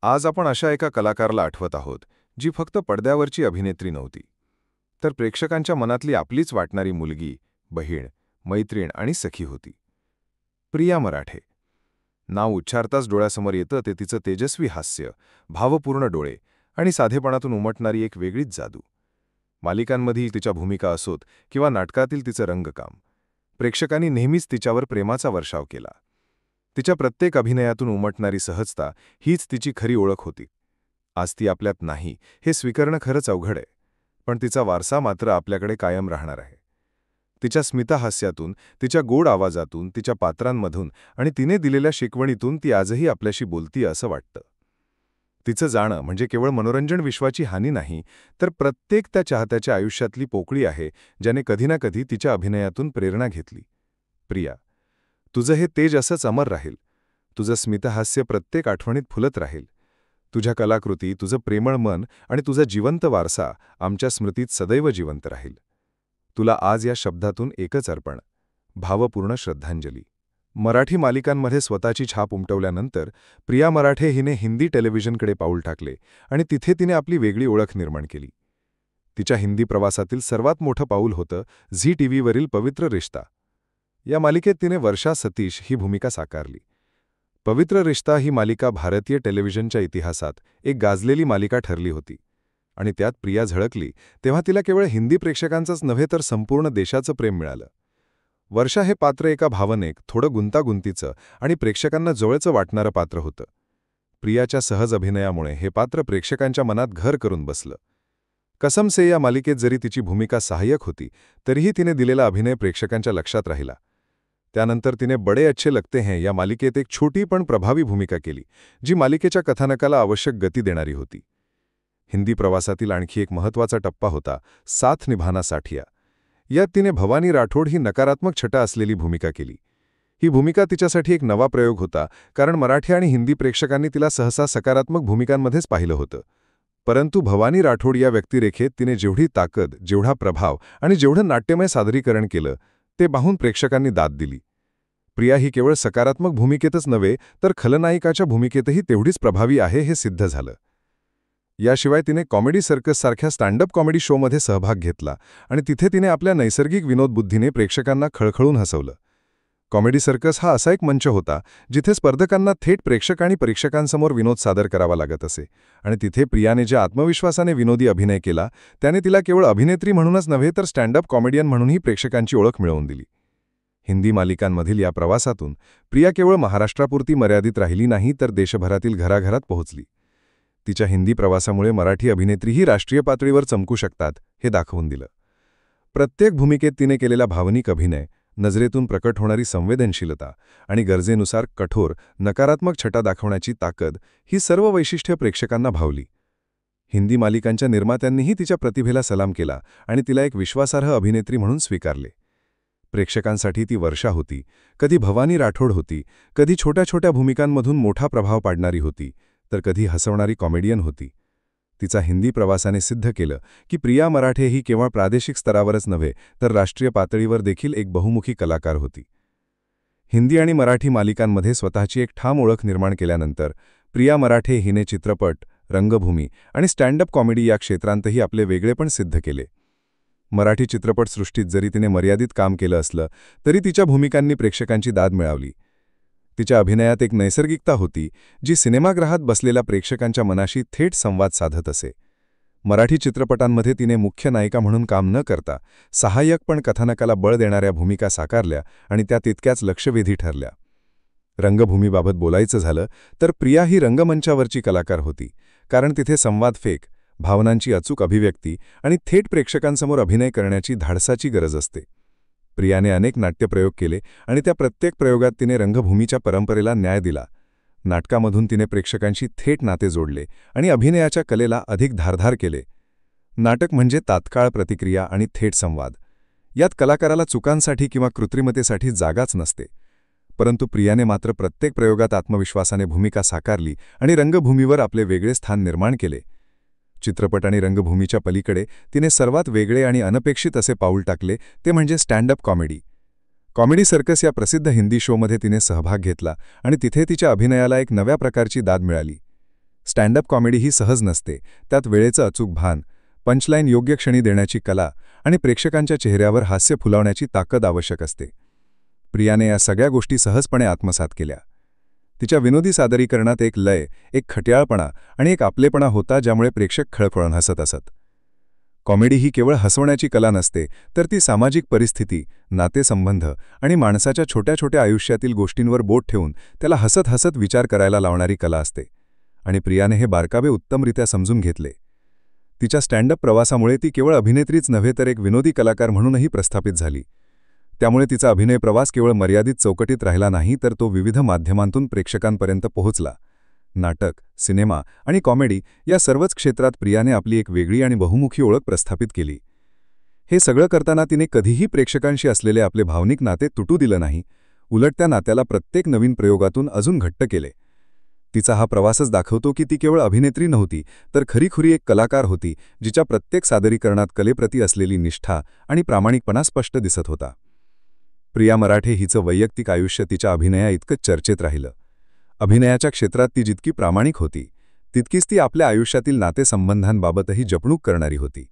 आज आपण अशा एका कलाकाराला आठवत आहोत जी फक्त पडद्यावरची अभिनेत्री नव्हती, तर प्रेक्षकांच्या मनातली आपलीच वाटणारी मुलगी, बहीण, मैत्रीण आणि सखी होती. प्रिया मराठे. नाव उच्चारताच डोळ्यासमोर येतं ते तिचं तेजस्वी हास्य, भावपूर्ण डोळे आणि साधेपणातून उमटणारी एक वेगळीच जादू. मालिकांमधील तिच्या भूमिका असोत किंवा नाटकातील तिचं रंगकाम, प्रेक्षकांनी नेहमीच तिच्यावर प्रेमाचा वर्षाव केला. तिच्या प्रत्येक अभिनयातून उमटणारी सहजता हीच तिची खरी ओळख होती. आज ती आपल्यात नाही हे स्वीकारणं खरंच अवघड आहे, पण तिचा वारसा मात्र आपल्याकडे कायम राहणार आहे. तिच्या स्मितहास्यातून, तिच्या गोड आवाजातून, तिच्या पात्रांमधून आणि तिने दिलेल्या शिकवणीतून ती आजही आपल्याशी बोलतीये असं वाटतं. तिचं जाणं म्हणजे केवळ मनोरंजन विश्वाची हानी नाही, तर प्रत्येक त्या चाहत्याच्या आयुष्यातली पोकळी आहे ज्याने कधी ना कधी तिच्या अभिनयातून प्रेरणा घेतली. प्रिया, तुझं हे तेज असंच अमर राहील. तुझं स्मितहास्य प्रत्येक आठवणीत फुलत राहील. तुझ्या कलाकृती, तुझं प्रेमळ मन आणि तुझा जिवंत वारसा आमच्या स्मृतीत सदैव जिवंत राहील. तुला आज या शब्दातून एकच अर्पण, भावपूर्ण श्रद्धांजली. मराठी मालिकांमध्ये स्वतःची छाप उमटवल्यानंतर प्रिया मराठे हिने हिंदी टेलिव्हिजनकडे पाऊल टाकले आणि तिथे तिने आपली वेगळी ओळख निर्माण केली. तिच्या हिंदी प्रवासातील सर्वात मोठं पाऊल होतं झी टीव्हीवरील पवित्र रिश्ता. या मालिकेत तिने वर्षा सतीश ही भूमिका साकारली. पवित्र रिश्ता ही मालिका भारतीय टेलिव्हिजनच्या इतिहासात एक गाजलेली मालिका ठरली होती आणि त्यात प्रिया झळकली तेव्हा तिला केवळ हिंदी प्रेक्षकांचंच नव्हे तर संपूर्ण देशाचं प्रेम मिळालं. वर्षा हे पात्र एका भावनेक, थोडं गुंतागुंतीचं आणि प्रेक्षकांना जवळचं वाटणारं पात्र होतं. प्रियाच्या सहज अभिनयामुळे हे पात्र प्रेक्षकांच्या मनात घर करून बसलं. कसम से या मालिकेत जरी तिची भूमिका सहाय्यक होती, तरीही तिने दिलेला अभिनय प्रेक्षकांच्या लक्षात राहिला. त्यानंतर तिने बडे अच्छे लगते हैं या मालिकेत एक छोटी पण प्रभावी भूमिका केली, जी मालिकेच्या कथानकाला आवश्यक गती देणारी होती. हिंदी प्रवासातील आणखी एक महत्त्वाचा टप्पा होता साथ निभाना साठिया. यात तिने भवानी राठोड ही नकारात्मक छटा असलेली भूमिका केली. ही भूमिका तिच्यासाठी एक नवा प्रयोग होता, कारण मराठी आणि हिंदी प्रेक्षकांनी तिला सहसा सकारात्मक भूमिकांमध्येच पाहिलं होतं. परंतु भवानी राठोड या व्यक्तिरेखेत तिने जेवढी ताकद, जेवढा प्रभाव आणि जेवढं नाट्यमय सादरीकरण केलं, ते पाहून प्रेक्षकांनी दाद दिली. प्रिया ही केवळ सकारात्मक भूमिकेतच नव्हे तर खलनायिकाच्या भूमिकेतही तेवढीच प्रभावी आहे हे सिद्ध झालं. याशिवाय तिने कॉमेडी सर्कससारख्या स्टँडअप कॉमेडी शोमध्ये सहभाग घेतला आणि तिथे तिने आपल्या नैसर्गिक विनोदबुद्धीने प्रेक्षकांना खळखळून हसवलं. कॉमेडी सर्कस हा असा एक मंच होता जिथे स्पर्धकांना थेट प्रेक्षक आणि परीक्षकांसमोर विनोद सादर करावा लागत असे आणि तिथे प्रियाने ज्या आत्मविश्वासाने विनोदी अभिनय केला त्याने तिला केवळ अभिनेत्री म्हणूनच नव्हे तर स्टँडअप कॉमेडियन म्हणूनही प्रेक्षकांची ओळख मिळवून दिली. हिंदी मालिकांमधील या प्रवासातून प्रिया केवळ महाराष्ट्रापुरती मर्यादित राहिली नाही तर देशभरातील घराघरात पोहोचली. तिच्या हिंदी प्रवासामुळे मराठी अभिनेत्रीही राष्ट्रीय पातळीवर चमकू शकतात हे दाखवून दिलं. प्रत्येक भूमिकेत तिने केलेला भावनिक अभिनय, नजरेतून प्रकट होणारी संवेदनशीलता आणि गरजेनुसार कठोर, नकारात्मक छटा दाखवण्याची ताकद ही सर्व वैशिष्ट्ये प्रेक्षकांना भावली. हिंदी मालिकांच्या निर्मात्यांनीही तिच्या प्रतिभेला सलाम केला आणि तिला एक विश्वासार्ह अभिनेत्री म्हणून स्वीकारले. प्रेक्षकांसाठी ती वर्षा होती, कधी भवानी राठोड होती, कधी छोट्या छोट्या भूमिकांमधून मोठा प्रभाव पाडणारी होती, तर कधी हसवणारी कॉमेडियन होती. तिचा हिंदी प्रवासाने सिद्ध केलं की प्रिया मराठे ही केवळ प्रादेशिक स्तरावरच नव्हे तर राष्ट्रीय पातळीवर देखील एक बहुमुखी कलाकार होती. हिंदी आणि मराठी मालिकांमध्ये स्वतःची एक ठाम ओळख निर्माण केल्यानंतर प्रिया मराठे हिने चित्रपट, रंगभूमी आणि स्टँडअप कॉमेडी या क्षेत्रांतही आपले वेगळेपण सिद्ध केले. मराठी चित्रपटसृष्टीत जरी तिने मर्यादित काम केलं असलं तरी तिच्या भूमिकांनी प्रेक्षकांची दाद मिळवली. तिच्या अभिनयात एक नैसर्गिकता होती जी सिनेमागृहात बसलेल्या प्रेक्षकांच्या मनाशी थेट संवाद साधत असे. मराठी चित्रपटांमध्ये तिने मुख्य नायिका म्हणून काम न करता सहाय्यक पण कथानकाला बळ देणाऱ्या भूमिका साकारल्या आणि त्या तितक्याच लक्षवेधी ठरल्या. रंगभूमीबाबत बोलायचं झालं तर प्रिया ही रंगमंचावरची कलाकार होती, कारण तिथे संवादफेक, भावनांची अचूक अभिव्यक्ती आणि थेट प्रेक्षकांसमोर अभिनय करण्याची धाडसाची गरज असते. प्रियाने अनेक नाट्यप्रयोग केले आणि त्या प्रत्येक प्रयोगात तिने रंगभूमीच्या परंपरेला न्याय दिला. नाटकामधून तिने प्रेक्षकांशी थेट नाते जोडले आणि अभिनयाच्या कलेला अधिक धारदार केले. नाटक म्हणजे तात्काळ प्रतिक्रिया आणि थेट संवाद. यात कलाकाराला चुकांसाठी किंवा कृत्रिमतेसाठी जागाच नसते. परंतु प्रियाने मात्र प्रत्येक प्रयोगात आत्मविश्वासाने भूमिका साकारली आणि रंगभूमीवर आपले वेगळे स्थान निर्माण केले. चित्रपट आणि रंगभूमीच्या पलीकडे तिने सर्वात वेगळे आणि अनपेक्षित असे पाऊल टाकले ते म्हणजे स्टँडअप कॉमेडी. कॉमेडी सर्कस या प्रसिद्ध हिंदी शोमध्ये तिने सहभाग घेतला आणि तिथे तिच्या अभिनयाला एक नव्या प्रकारची दाद मिळाली. स्टँडअप कॉमेडी ही सहज नसते, त्यात वेळेचं अचूक भान, पंचलाईन योग्य क्षणी देण्याची कला आणि प्रेक्षकांच्या चेहऱ्यावर हास्य फुलवण्याची ताकद आवश्यक असते. प्रियाने या सगळ्या गोष्टी सहजपणे आत्मसात केल्या. तिच्या विनोदी सादरीकरणात एक लय, एक खट्याळपणा आणि एक आपलेपणा होता, ज्यामुळे प्रेक्षक खळखळून हसत असत. कॉमेडी ही केवळ हसवण्याची कला नसते, तर ती सामाजिक परिस्थिती, नातेसंबंध आणि माणसाच्या छोट्या छोट्या आयुष्यातील गोष्टींवर बोट ठेवून त्याला हसत हसत विचार करायला लावणारी कला असते. आणि प्रियाने हे बारकावे उत्तमरित्या समजून घेतले. तिच्या स्टँडअप प्रवासामुळे ती केवळ अभिनेत्रीच नव्हे तर एक विनोदी कलाकार म्हणूनही प्रस्थापित झाली. त्यामुळे तिचा अभिनय प्रवास केवळ मर्यादित चौकटीत राहिला नाही, तर तो विविध माध्यमांतून प्रेक्षकांपर्यंत पोहोचला. नाटक, सिनेमा आणि कॉमेडी या सर्वच क्षेत्रात प्रियाने आपली एक वेगळी आणि बहुमुखी ओळख प्रस्थापित केली. हे सगळं करताना तिने कधीही प्रेक्षकांशी असलेले आपले भावनिक नाते तुटू दिलं नाही, उलट त्या नात्याला प्रत्येक नवीन प्रयोगातून अजून घट्ट केले. तिचा हा प्रवासच दाखवतो की ती केवळ अभिनेत्री नव्हती, तर खरीखुरी एक कलाकार होती, जिच्या प्रत्येक सादरीकरणात कलेप्रती असलेली निष्ठा आणि प्रामाणिकपणा स्पष्ट दिसत होता. प्रिया मराठे हिचं वैयक्तिक आयुष्य तिच्या अभिनयाइतकंच चर्चेत राहिलं. अभिनयाच्या क्षेत्रात ती जितकी प्रामाणिक होती, तितकीच ती आपल्या आयुष्यातील नातेसंबंधांबाबतही जपणूक करणारी होती.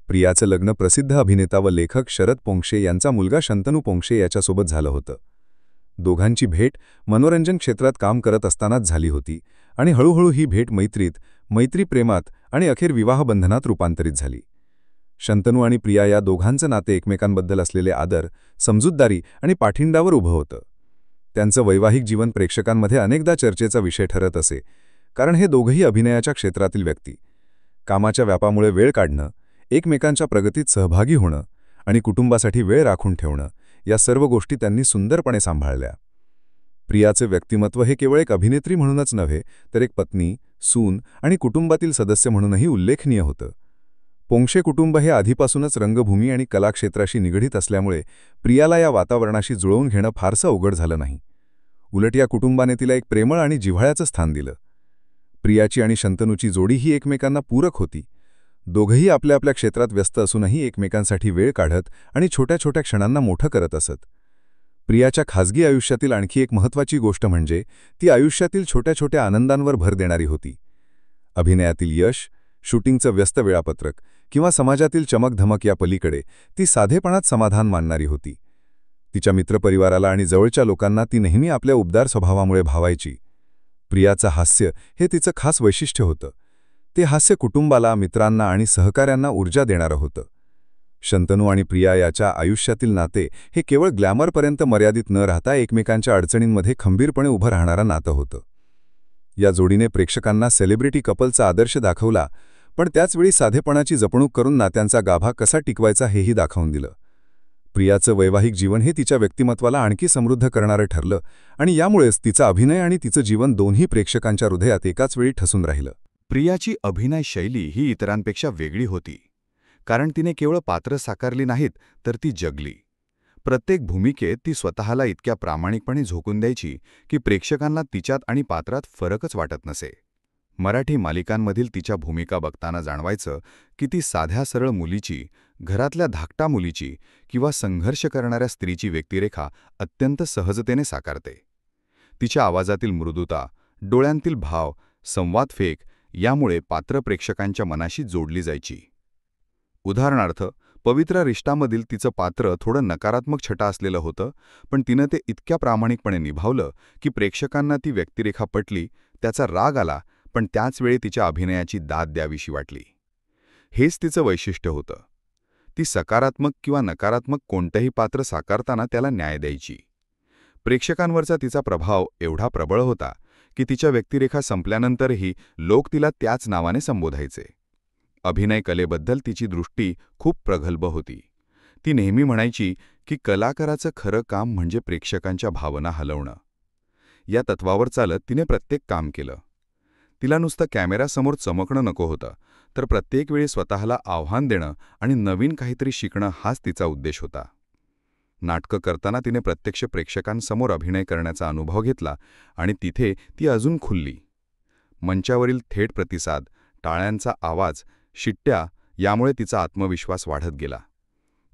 प्रियाचं लग्न प्रसिद्ध अभिनेता व लेखक शरद पोंक्षे यांचा मुलगा शंतनू पोंक्षे याच्यासोबत झालं होतं. दोघांची भेट मनोरंजन क्षेत्रात काम करत असतानाच झाली होती आणि हळूहळू ही भेट मैत्री प्रेमात आणि अखेर विवाहबंधनात रूपांतरित झाली. शंतनू आणि प्रिया या दोघांचं नाते एकमेकांबद्दल असलेले आदर, समजूतदारी आणि पाठिंब्यावर उभं होतं. त्यांचं वैवाहिक जीवन प्रेक्षकांमध्ये अनेकदा चर्चेचा विषय ठरत असे, कारण हे दोघंही अभिनयाच्या क्षेत्रातील व्यक्ती. कामाच्या व्यापामुळे वेळ काढणं, एकमेकांच्या प्रगतीत सहभागी होणं आणि कुटुंबासाठी वेळ राखून ठेवणं या सर्व गोष्टी त्यांनी सुंदरपणे सांभाळल्या. प्रियाचे व्यक्तिमत्व हे केवळ एक अभिनेत्री म्हणूनच नव्हे, तर एक पत्नी, सून आणि कुटुंबातील सदस्य म्हणूनही उल्लेखनीय होतं. पोंक्षे कुटुंब हे आधीपासूनच रंगभूमी आणि कलाक्षेत्राशी निगडीत असल्यामुळे प्रियाला या वातावरणाशी जुळवून घेणं फारसं अवघड झालं नाही. उलट या कुटुंबाने तिला एक प्रेमळ आणि जिव्हाळ्याचं स्थान दिलं. प्रियाची आणि शंतनूची जोडी ही एकमेकांना पूरक होती. दोघंही आपल्या आपल्या क्षेत्रात व्यस्त असूनही एकमेकांसाठी वेळ काढत आणि छोट्या छोट्या क्षणांना मोठं करत असत. प्रियाच्या खाजगी आयुष्यातील आणखी एक महत्त्वाची गोष्ट म्हणजे ती आयुष्यातील छोट्या छोट्या आनंदांवर भर देणारी होती. अभिनयातील यश, शूटिंगचं व्यस्त वेळापत्रक किंवा समाजातील चमकधमक या पलीकडे ती साधेपणात समाधान मानणारी होती. तिच्या मित्रपरिवाराला आणि जवळच्या लोकांना ती नेहमी आपल्या उबदार स्वभावामुळे भावायची. प्रियाचं हास्य हे तिचं खास वैशिष्ट्य होतं. ते हास्य कुटुंबाला, मित्रांना आणि सहकाऱ्यांना ऊर्जा देणारं होतं. शंतनू आणि प्रिया याच्या आयुष्यातील नाते हे केवळ ग्लॅमरपर्यंत मर्यादित न राहता एकमेकांच्या अडचणींमध्ये खंबीरपणे उभं राहणारं नातं होतं. या जोडीने प्रेक्षकांना सेलिब्रिटी कपलचा आदर्श दाखवला, पण त्याचवेळी साधेपणाची जपणूक करून नात्यांचा गाभा कसा टिकवायचा हेही दाखवून दिलं. प्रियाचं वैवाहिक जीवन हे तिच्या व्यक्तिमत्वाला आणखी समृद्ध करणारं ठरलं आणि यामुळेच तिचा अभिनय आणि तिचं जीवन दोन्ही प्रेक्षकांच्या हृदयात एकाच वेळी ठसून राहिलं. प्रियाची अभिनय शैली ही इतरांपेक्षा वेगळी होती, कारण तिने केवळ पात्र साकारली नाहीत, तर ती जगली. प्रत्येक भूमिकेत ती स्वतःला इतक्या प्रामाणिकपणे झोकून द्यायची की प्रेक्षकांना तिच्यात आणि पात्रात फरकच वाटत नसे. मराठी मालिकांमधील तिच्या भूमिका बघताना जाणवायचं की ती साध्या सरळ मुलीची, घरातल्या धाकटा मुलीची किंवा संघर्ष करणाऱ्या स्त्रीची व्यक्तिरेखा अत्यंत सहजतेने साकारते. तिच्या आवाजातील मृदुता, डोळ्यांतील भाव, संवादफेक यामुळे पात्र प्रेक्षकांच्या मनाशी जोडली जायची. उदाहरणार्थ, पवित्र रिश्तामधील तिचं पात्र थोडं नकारात्मक छटा असलेलं होतं, पण तिनं ते इतक्या प्रामाणिकपणे निभावलं की प्रेक्षकांना ती व्यक्तिरेखा पटली, त्याचा राग आला, पण त्याचवेळी तिच्या अभिनयाची दाद द्यावीशी वाटली. हेच तिचं वैशिष्ट्य होतं. ती सकारात्मक किंवा नकारात्मक कोणतंही पात्र साकारताना त्याला न्याय द्यायची. प्रेक्षकांवरचा तिचा प्रभाव एवढा प्रबळ होता की तिच्या व्यक्तिरेखा संपल्यानंतरही लोक तिला त्याच नावाने संबोधायचे. अभिनय कलेबद्दल तिची दृष्टी खूप प्रगल्भ होती. ती नेहमी म्हणायची की कलाकाराचं खरं काम म्हणजे प्रेक्षकांच्या भावना हलवणं. या तत्वावर चालत तिने प्रत्येक काम केलं. तिला नुसतं कॅमेरासमोर चमकणं नको होतं, तर प्रत्येक वेळी स्वतःला आव्हान देणं आणि नवीन काहीतरी शिकणं हाच तिचा उद्देश होता. नाटकं करताना तिने प्रत्यक्ष प्रेक्षकांसमोर अभिनय करण्याचा अनुभव घेतला आणि तिथे ती अजून खुलली. मंचावरील थेट प्रतिसाद, टाळ्यांचा आवाज, शिट्ट्या यामुळे तिचा आत्मविश्वास वाढत गेला.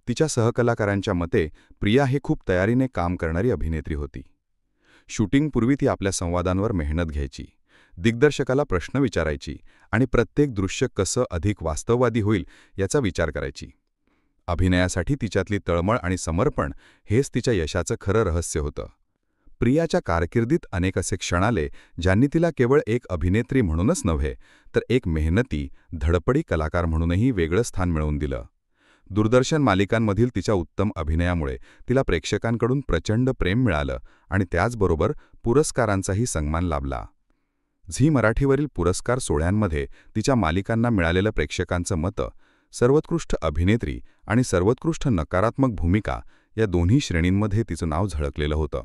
तिच्या सहकलाकारांच्या मते प्रिया हे खूप तयारीने काम करणारी अभिनेत्री होती. शूटिंगपूर्वी ती आपल्या संवादांवर मेहनत घ्यायची. दिग्दर्शकाला प्रश्न विचारायची आणि प्रत्येक दृश्य कसं अधिक वास्तववादी होईल याचा विचार करायची. अभिनयासाठी तिच्यातली तळमळ आणि समर्पण हेच तिच्या यशाचं खरं रहस्य होतं. प्रियाच्या कारकिर्दीत अनेक असे क्षण आले ज्यांनी तिला केवळ एक अभिनेत्री म्हणूनच नव्हे तर एक मेहनती, धडपडी कलाकार म्हणूनही वेगळं स्थान मिळवून दिलं. दूरदर्शन मालिकांमधील तिच्या उत्तम अभिनयामुळे तिला प्रेक्षकांकडून प्रचंड प्रेम मिळालं आणि त्याचबरोबर पुरस्कारांचाही सन्मान लाभला. झी मराठीवरील पुरस्कार सोहळ्यांमध्ये तिच्या मालिकांना मिळालेलं प्रेक्षकांचं मतं सर्वोत्कृष्ट अभिनेत्री आणि सर्वोत्कृष्ट नकारात्मक भूमिका या दोन्ही श्रेणींमध्ये तिचं नाव झळकलेलं होतं.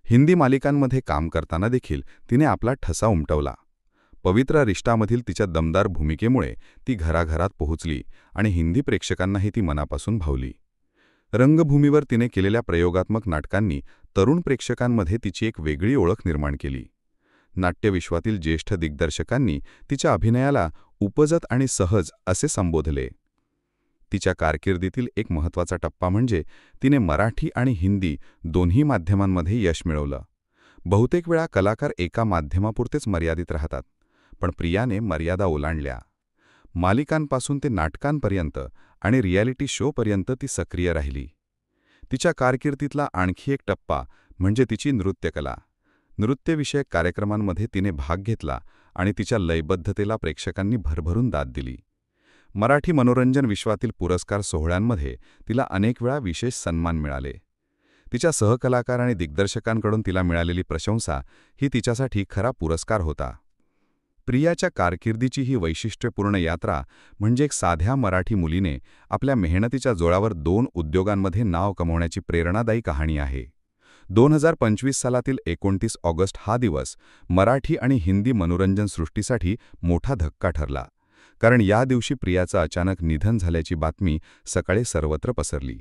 हिंदी मालिकांमध्ये काम करताना देखील तिने आपला ठसा उमटवला. पवित्र रिश्तामधील तिच्या दमदार भूमिकेमुळे ती घराघरात पोहोचली आणि हिंदी प्रेक्षकांनाही ती मनापासून भावली. रंगभूमीवर तिने केलेल्या प्रयोगात्मक नाटकांनी तरुण प्रेक्षकांमध्ये तिची एक वेगळी ओळख निर्माण केली. नाट्यविश्वातील ज्येष्ठ दिग्दर्शकांनी तिच्या अभिनयाला उपजत आणि सहज असे संबोधले. तिच्या कारकिर्दीतील एक महत्त्वाचा टप्पा म्हणजे तिने मराठी आणि हिंदी दोन्ही माध्यमांमध्ये यश मिळवलं. बहुतेक वेळा कलाकार एका माध्यमापुरतेच मर्यादित राहतात, पण प्रियाने मर्यादा ओलांडल्या. मालिकांपासून ते नाटकांपर्यंत आणि रियालिटी शोपर्यंत ती सक्रिय राहिली. तिच्या कारकिर्दीतला आणखी एक टप्पा म्हणजे तिची नृत्यकला. नृत्यविषयक कार्यक्रमांमध्ये तिने भाग घेतला आणि तिच्या लयबद्धतेला प्रेक्षकांनी भरभरून दाद दिली. मराठी मनोरंजन विश्वातील पुरस्कार सोहळ्यांमध्ये तिला अनेक वेळा विशेष सन्मान मिळाले. तिच्या सहकलाकार आणि दिग्दर्शकांकडून तिला मिळालेली प्रशंसा ही तिच्यासाठी खरा पुरस्कार होता. प्रियाच्या कारकिर्दीची ही वैशिष्ट्यपूर्ण यात्रा म्हणजे एक साध्या मराठी मुलीने आपल्या मेहनतीच्या जोरावर 2 उद्योगांमध्ये नाव कमवण्याची प्रेरणादायी कहाणी आहे. 2025 सालातील 29 ऑगस्ट हा दिवस मराठी आणि हिंदी मनोरंजन सृष्टीसाठी मोठा धक्का ठरला, कारण या दिवशी प्रियाचं अचानक निधन झाल्याची बातमी सकाळी सर्वत्र पसरली.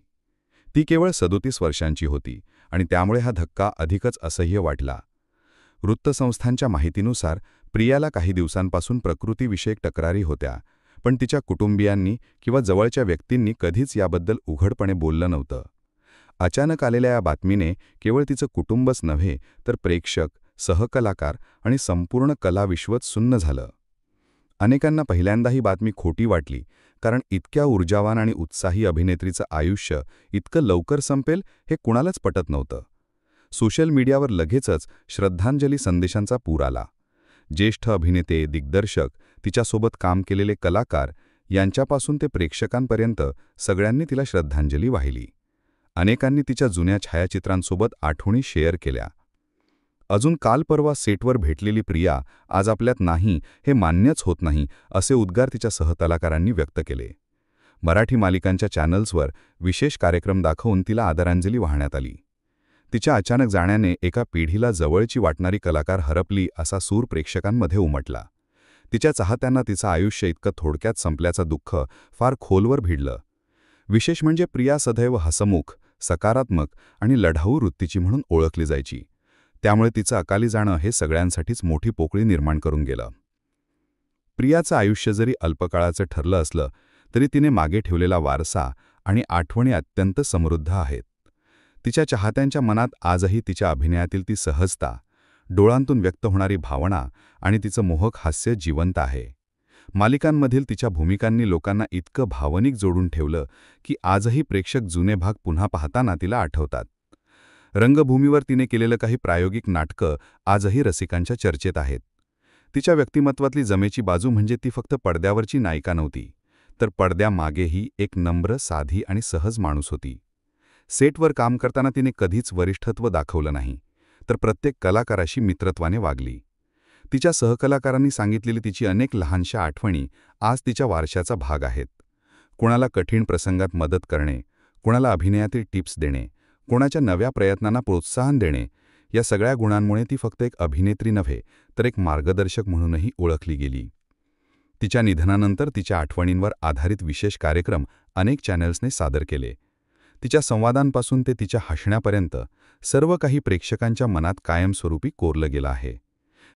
ती केवळ 37 वर्षांची होती आणि त्यामुळे हा धक्का अधिकच असह्य वाटला. वृत्तसंस्थांच्या माहितीनुसार प्रियाला काही दिवसांपासून प्रकृतीविषयक तक्रारी होत्या, पण तिच्या कुटुंबियांनी किंवा जवळच्या व्यक्तींनी कधीच याबद्दल उघडपणे बोललं नव्हतं. अचानक आलेल्या या बातमीने केवळ तिचं कुटुंबच नव्हे तर प्रेक्षक, सहकलाकार आणि संपूर्ण कलाविश्वच सुन्न झालं. अनेकांना पहिल्यांदा ही बातमी खोटी वाटली, कारण इतक्या ऊर्जावान आणि उत्साही अभिनेत्रीचं आयुष्य इतकं लवकर संपेल हे कुणालाच पटत नव्हतं. सोशल मीडियावर लगेचच श्रद्धांजली संदेशांचा पूर आला. ज्येष्ठ अभिनेते, दिग्दर्शक, तिच्यासोबत काम केलेले कलाकार यांच्यापासून ते प्रेक्षकांपर्यंत सगळ्यांनी तिला श्रद्धांजली वाहिली. अनेकांनी तिच्या जुन्या छायाचित्रांसोबत आठवणी शेअर केल्या. अजून काल परवा सेटवर भेटलेली प्रिया आज आपल्यात नाही हे मान्यच होत नाही असे उद्गार तिच्या सहकलाकारांनी व्यक्त केले. मराठी मालिकांच्या चॅनल्सवर विशेष कार्यक्रम दाखवून तिला आदरांजली वाहण्यात आली. तिच्या अचानक जाण्याने एका पिढीला जवळची वाटणारी कलाकार हरपली असा सूर प्रेक्षकांमध्ये उमटला. तिच्या चाहत्यांना तिचं आयुष्य इतकं थोडक्यात संपल्याचं दुःख फार खोलवर भिडलं. विशेष म्हणजे प्रिया सदैव हसमुख, सकारात्मक आणि लढाऊ वृत्तीची म्हणून ओळखली जायची. त्यामुळे तिचं अकाली जाणं हे सगळ्यांसाठीच मोठी पोकळी निर्माण करून गेलं. प्रियाचं आयुष्य जरी अल्पकाळाचं ठरलं असलं तरी तिने मागे ठेवलेला वारसा आणि आठवणी अत्यंत समृद्ध आहेत. तिच्या चाहत्यांच्या मनात आजही तिच्या अभिनयातील ती सहजता, डोळ्यांतून व्यक्त होणारी भावना आणि तिचं मोहक हास्य जिवंत आहे. मालिकांमधील तिच्या भूमिकांनी लोकांना इतकं भावनिक जोडून ठेवलं की आजही प्रेक्षक जुने भाग पुन्हा पाहताना तिला आठवतात. रंगभूमीवर तिने केलेलं काही प्रायोगिक नाटकं आजही रसिकांच्या चर्चेत आहेत. तिच्या व्यक्तिमत्वातली जमेची बाजू म्हणजे ती फक्त पडद्यावरची नायिका नव्हती, तर पडद्यामागेही एक नम्र, साधी आणि सहज माणूस होती. सेटवर काम करताना तिने कधीच वरिष्ठत्व दाखवलं नाही, तर प्रत्येक कलाकाराशी मित्रत्वाने वागली. तिच्या सहकलाकारांनी सांगितलेली तिची अनेक लहानशा आठवणी आज तिच्या वारशाचा भाग आहेत. कोणाला कठीण प्रसंगात मदत करणे, कोणाला अभिनयातील टिप्स देणे, कोणाच्या नव्या प्रयत्नांना प्रोत्साहन देणे, या सगळ्या गुणांमुळे ती फक्त एक अभिनेत्री नव्हे तर एक मार्गदर्शक म्हणूनही ओळखली गेली. तिच्या निधनानंतर तिच्या आठवणींवर आधारित विशेष कार्यक्रम अनेक चॅनल्सने सादर केले. तिच्या संवादांपासून ते तिच्या हसण्यापर्यंत सर्व काही प्रेक्षकांच्या मनात कायमस्वरूपी कोरलं गेलं आहे.